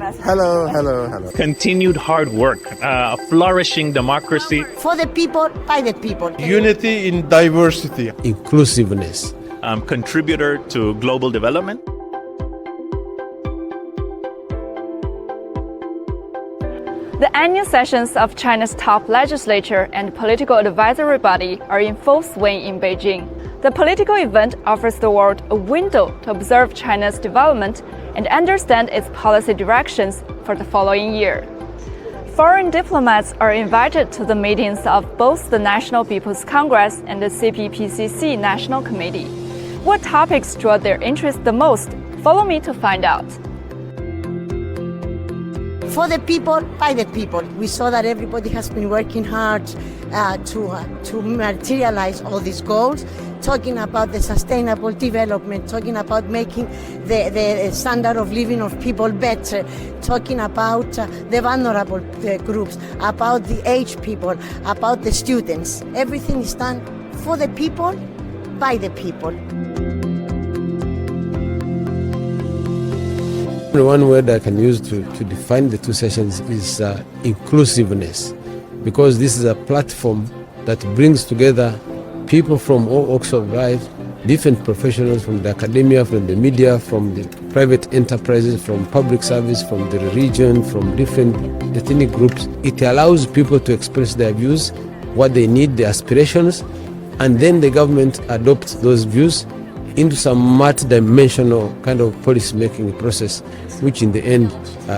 Ambassador. Hello. Continued hard work, a flourishing democracy. For the people, by the people. Unity in diversity. Inclusiveness. Contributor to global development. The annual sessions of China's top legislature and political advisory body are in full swing in Beijing. The political event offers the world a window to observe China's development and understand its policy directions for the following year. Foreign diplomats are invited to the meetings of both the National People's Congress and the CPPCC National Committee. What topics draw their interest the most? Follow me to find out. For the people, by the people. We saw that everybody has been working hard to materialize all these goals, talking about the sustainable development, talking about making the standard of living of people better, talking about the vulnerable groups, about the aged people, about the students. Everything is done for the people, by the people. One word I can use to define the two sessions is inclusiveness, because this is a platform that brings together people from all walks of life, different professionals from the academia, from the media, from the private enterprises, from public service, from the region, from different ethnic groups. It allows people to express their views, what they need, their aspirations, and then the government adopts those views into some multi-dimensional kind of policy-making process, which in the end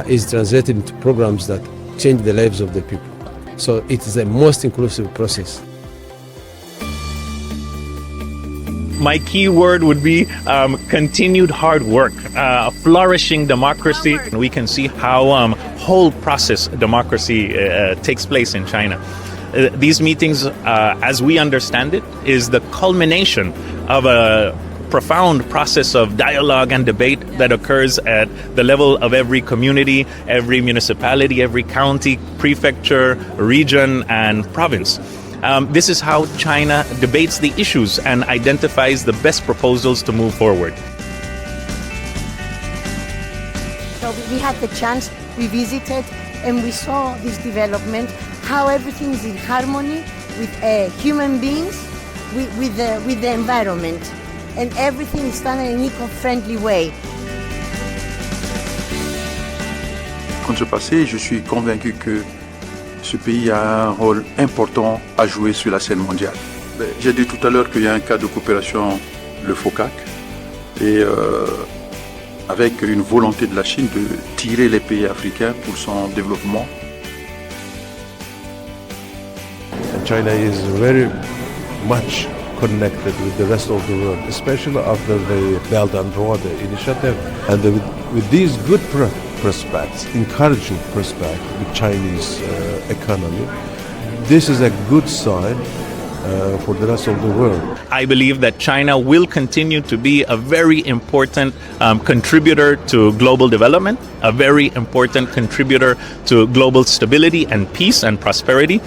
is translated into programs that change the lives of the people. So it is the most inclusive process. My key word would be continued hard work, a flourishing democracy. We can see how whole process democracy takes place in China. These meetings, as we understand it, is the culmination of a profound process of dialogue and debate that occurs at the level of every community, every municipality, every county, prefecture, region, and province. This is how China debates the issues and identifies the best proposals to move forward. So we had the chance, we visited, and we saw this development, how everything is in harmony with human beings, with the environment. And everything is done in an eco-friendly way. Quand ce passé, je suis convaincu que ce pays a un rôle important à jouer sur la scène mondiale. J'ai dit tout à l'heure qu'il y a un cas de coopération, le FOCAC, et avec une volonté de la Chine de tirer les pays africains pour son développement. China is very much connected with the rest of the world, especially after the Belt and Road initiative. And with these good prospects, encouraging prospects with Chinese economy, this is a good sign for the rest of the world. I believe that China will continue to be a very important contributor to global development, a very important contributor to global stability and peace and prosperity.